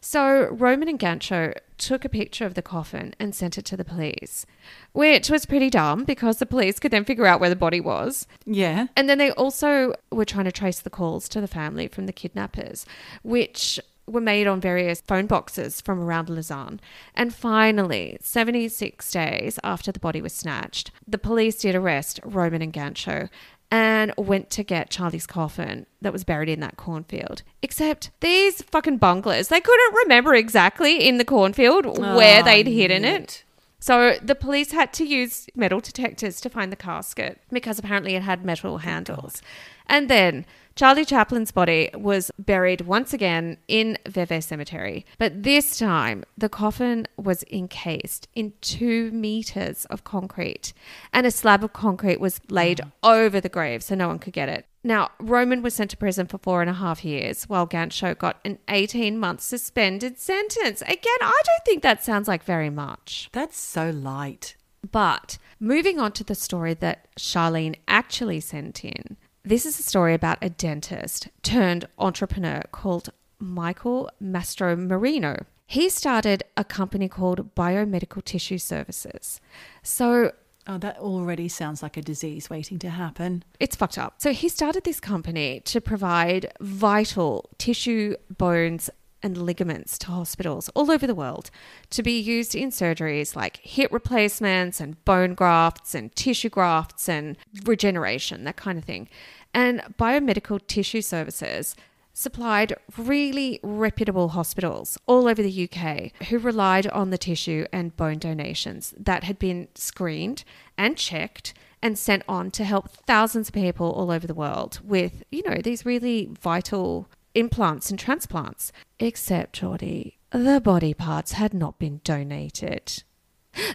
So Roman and Gancho took a picture of the coffin and sent it to the police, which was pretty dumb because the police could then figure out where the body was. Yeah. And then they also were trying to trace the calls to the family from the kidnappers, which were made on various phone boxes from around Lausanne. And finally, 76 days after the body was snatched, the police did arrest Roman and Gancho and went to get Charlie's coffin that was buried in that cornfield. Except these fucking bunglers, they couldn't remember exactly in the cornfield where they'd hidden it. So the police had to use metal detectors to find the casket because apparently it had metal handles. And then Charlie Chaplin's body was buried once again in Vevey Cemetery. But this time, the coffin was encased in 2 meters of concrete and a slab of concrete was laid over the grave so no one could get it. Now, Roman was sent to prison for 4.5 years while Gancho got an 18-month suspended sentence. Again, I don't think that sounds like very much. That's so light. But moving on to the story that Charlene actually sent in. This is a story about a dentist turned entrepreneur called Michael Mastromarino. He started a company called Biomedical Tissue Services. So Oh, that already sounds like a disease waiting to happen. It's fucked up. So he started this company to provide vital tissue, bones, and ligaments to hospitals all over the world to be used in surgeries like hip replacements and bone grafts and tissue grafts and regeneration, that kind of thing. And biomedical tissue services supplied really reputable hospitals all over the UK who relied on the tissue and bone donations that had been screened and checked and sent on to help thousands of people all over the world with, you know, these really vital implants and transplants. Except, Geordie, the body parts had not been donated.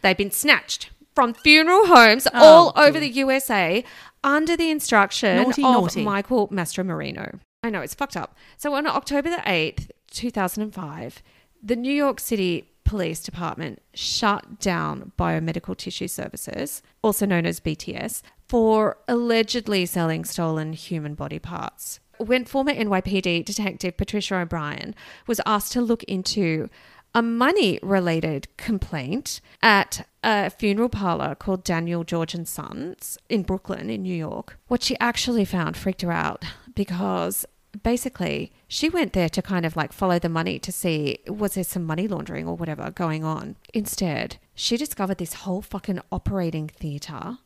They'd been snatched from funeral homes all over the USA under the instruction of Michael Mastromarino. I know, it's fucked up. So on October the 8th, 2005, the New York City Police Department shut down Biomedical Tissue Services, also known as BTS, for allegedly selling stolen human body parts. When former NYPD Detective Patricia O'Brien was asked to look into a money-related complaint at a funeral parlor called Daniel, George & Sons in Brooklyn in New York, what she actually found freaked her out because basically she went there to kind of like follow the money to see was there some money laundering or whatever going on. Instead, she discovered this whole fucking operating theatre,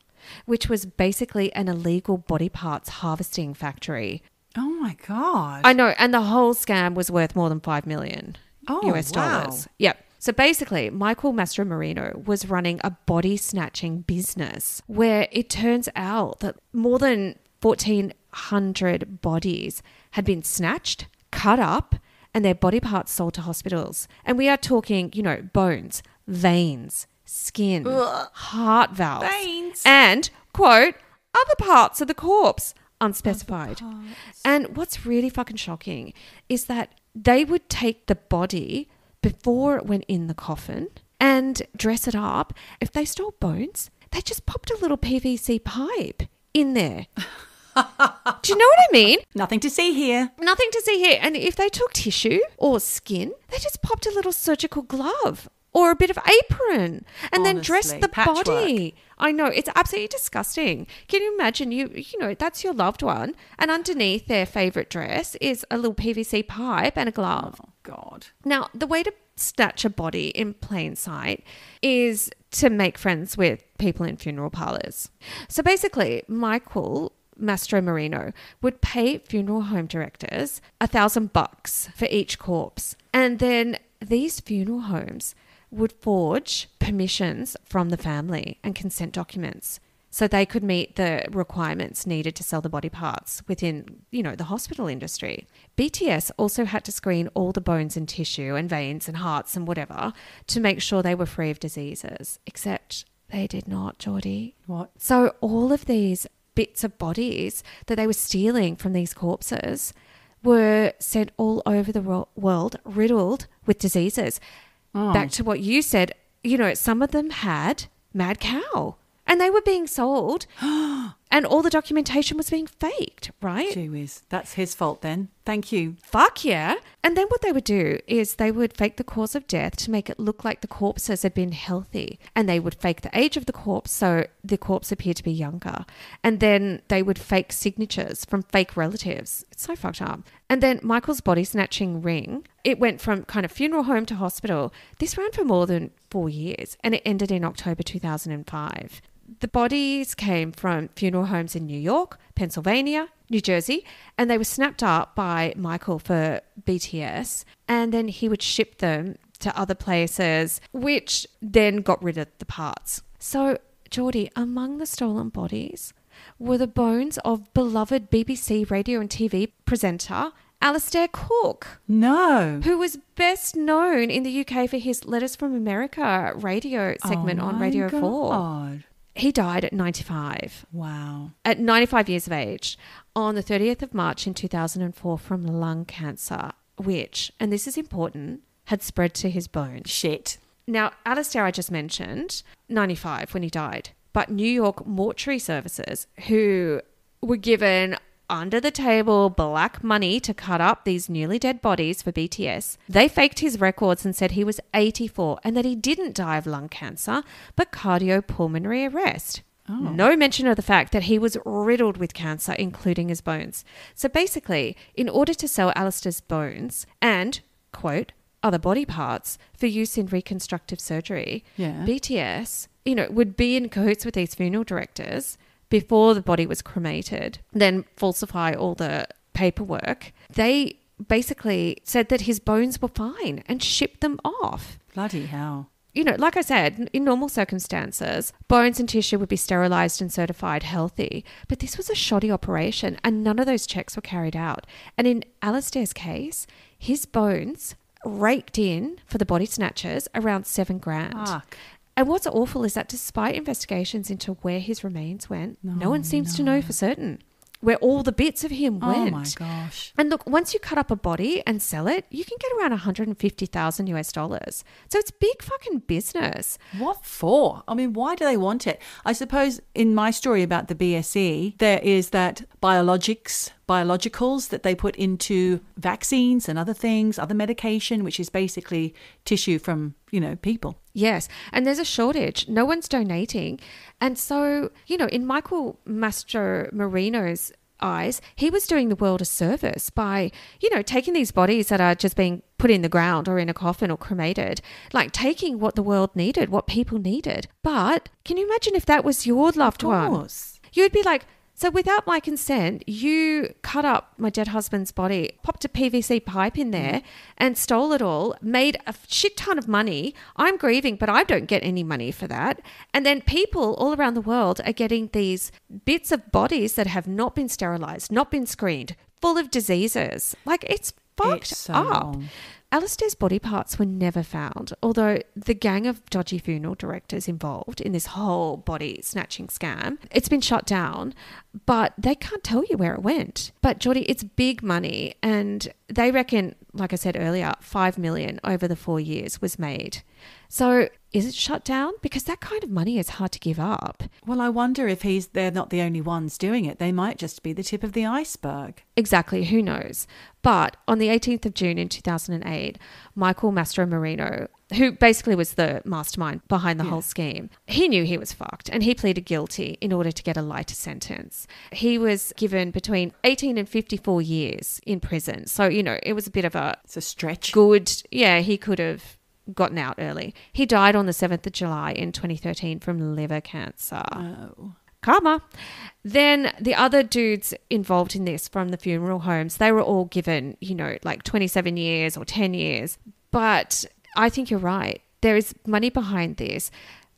which was basically an illegal body parts harvesting factory. Oh my God. I know. And the whole scam was worth more than $5 million US dollars. Yep. So basically, Michael Mastromarino was running a body snatching business where it turns out that more than 1,400 bodies had been snatched, cut up, and their body parts sold to hospitals. And we are talking, you know, bones, veins, skin, heart valves, Veins. and, quote, other parts of the corpse. Unspecified. And what's really fucking shocking is that they would take the body before it went in the coffin and dress it up. If they stole bones, they just popped a little PVC pipe in there. Do you know what I mean? Nothing to see here. Nothing to see here. And if they took tissue or skin, they just popped a little surgical glove or a bit of apron and then dressed the body. I know, it's absolutely disgusting. Can you imagine, you know, that's your loved one and underneath their favourite dress is a little PVC pipe and a glove. Oh, God. Now, the way to snatch a body in plain sight is to make friends with people in funeral parlours. So basically, Michael Mastromarino would pay funeral home directors $1,000 for each corpse. And then these funeral homes would forge permissions from the family and consent documents so they could meet the requirements needed to sell the body parts within, you know, the hospital industry. BTS also had to screen all the bones and tissue and veins and hearts and whatever to make sure they were free of diseases, except they did not, Geordie. What? So all of these bits of bodies that they were stealing from these corpses were sent all over the world riddled with diseases. Back to what you said, you know, some of them had mad cow and they were being sold and all the documentation was being faked, right? Gee whiz. That's his fault then. Thank you. Fuck yeah. And then what they would do is they would fake the cause of death to make it look like the corpses had been healthy. And they would fake the age of the corpse so the corpse appeared to be younger. And then they would fake signatures from fake relatives. It's so fucked up. And then Michael's body snatching ring, it went from kind of funeral home to hospital. This ran for more than 4 years and it ended in October 2005. The bodies came from funeral homes in New York, Pennsylvania, New Jersey, and they were snapped up by Michael for BTS, and then he would ship them to other places, which then got rid of the parts. So, Geordie, among the stolen bodies were the bones of beloved BBC radio and TV presenter Alistair Cooke. No. Who was best known in the UK for his Letters from America radio segment on Radio 4. He died at 95. Wow. At 95 years of age on the 30th of March in 2004 from lung cancer, which, and this is important, had spread to his bones. Shit. Now, Alistair, I just mentioned, 95 when he died, but New York mortuary services, who were given under the table black money to cut up these newly dead bodies for BTS. They faked his records and said he was 84 and that he didn't die of lung cancer, but cardiopulmonary arrest. No mention of the fact that he was riddled with cancer, including his bones. So basically, in order to sell Alistair's bones and, quote, other body parts for use in reconstructive surgery, BTS, would be in cahoots with these funeral directors before the body was cremated, then falsify all the paperwork. They basically said that his bones were fine and shipped them off. Bloody hell. Like I said, in normal circumstances, bones and tissue would be sterilised and certified healthy. But this was a shoddy operation and none of those checks were carried out. And in Alistair's case, his bones raked in for the body snatchers around $7,000. Fuck. And what's awful is that despite investigations into where his remains went, no one seems to know for certain where all the bits of him went. Oh my gosh. And look, once you cut up a body and sell it, you can get around $150,000. So it's big fucking business. What for? I mean, why do they want it? I suppose in my story about the BSE, there is that biologicals that they put into vaccines and other things, other medication, which is basically tissue from, people. Yes. And there's a shortage. No one's donating. And so, in Michael Mastromarino's eyes, he was doing the world a service by, taking these bodies that are just being put in the ground or in a coffin or cremated, like taking what the world needed, what people needed. But can you imagine if that was your loved one? You'd be like, so without my consent, you cut up my dead husband's body, popped a PVC pipe in there and stole it all, made a shit ton of money. I'm grieving, but I don't get any money for that. And then people all around the world are getting these bits of bodies that have not been sterilised, not been screened, full of diseases. Like, it's fucked up. Wrong. Alistair's body parts were never found, although the gang of dodgy funeral directors involved in this whole body snatching scam, it's been shut down, but they can't tell you where it went. But Geordie, it's big money, and they reckon, like I said earlier, $5 million over the 4 years was made. So is it shut down? Because that kind of money is hard to give up. Well, I wonder if they're not the only ones doing it. They might just be the tip of the iceberg. Exactly, who knows? But on the 18th of June in 2008, Michael Mastromarino, who basically was the mastermind behind the whole scheme, he knew he was fucked and he pleaded guilty in order to get a lighter sentence. He was given between 18 and 54 years in prison. So, it was a bit of It's a stretch. he could have gotten out early. He died on the 7th of July in 2013 from liver cancer. Oh. Karma. Then the other dudes involved in this from the funeral homes, they were all given, like 27 years or 10 years. But I think you're right. There is money behind this.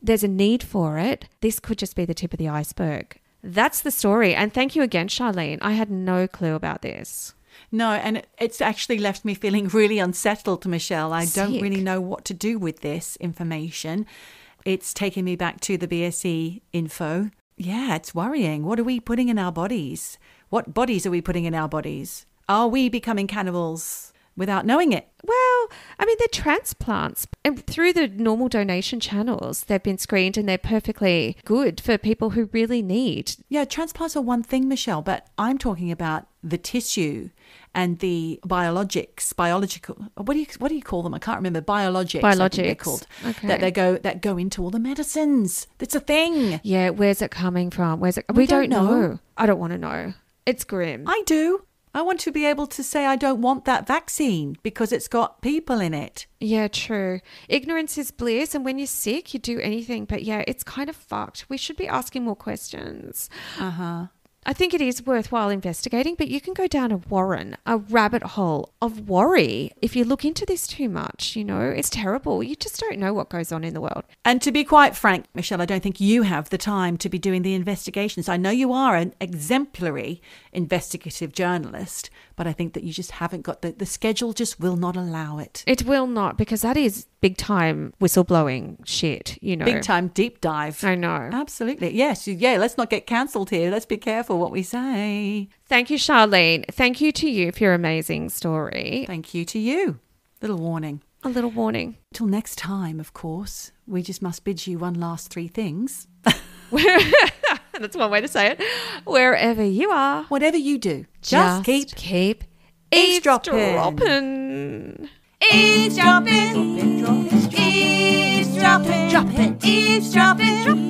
There's a need for it. This could just be the tip of the iceberg. That's the story. And thank you again, Charlene. I had no clue about this. No, and it's actually left me feeling really unsettled, Michelle. I don't really know what to do with this information. It's taken me back to the BSE info. Yeah, it's worrying. What are we putting in our bodies? What bodies are we putting in our bodies? Are we becoming cannibals without knowing it? Well, I mean, they're transplants. And through the normal donation channels, they've been screened and they're perfectly good for people who really need. Yeah, transplants are one thing, Michelle, but I'm talking about the tissue and the biological. What do you call them? I can't remember. Biologics. I think they're called. Okay. That go into all the medicines. That's a thing. Yeah, where's it coming from? We don't know. I don't want to know. It's grim. I do. I want to be able to say I don't want that vaccine because it's got people in it. Yeah, true. Ignorance is bliss, and when you're sick, you do anything. But yeah, it's kind of fucked. We should be asking more questions. I think it is worthwhile investigating, but you can go down a rabbit hole of worry if you look into this too much. It's terrible. You just don't know what goes on in the world. And to be quite frank, Michelle, I don't think you have the time to be doing the investigations. I know you are an exemplary investigative journalist, but I think that you just haven't got the schedule just will not allow it. It will not, because that is big time whistleblowing shit, Big time deep dive. I know. Absolutely. Yes. Yeah. Let's not get cancelled here. Let's be careful what we say. Thank you, Charlene. Thank you to you for your amazing story. Thank you to you. Little warning. A little warning. Till next time, of course, we just must bid you one last 3 things. That's one way to say it. Wherever you are, Whatever you do, just keep eavesdropping. eavesdropping. Eavesdropping. Eavesdropping. Eavesdropping. Eavesdropping.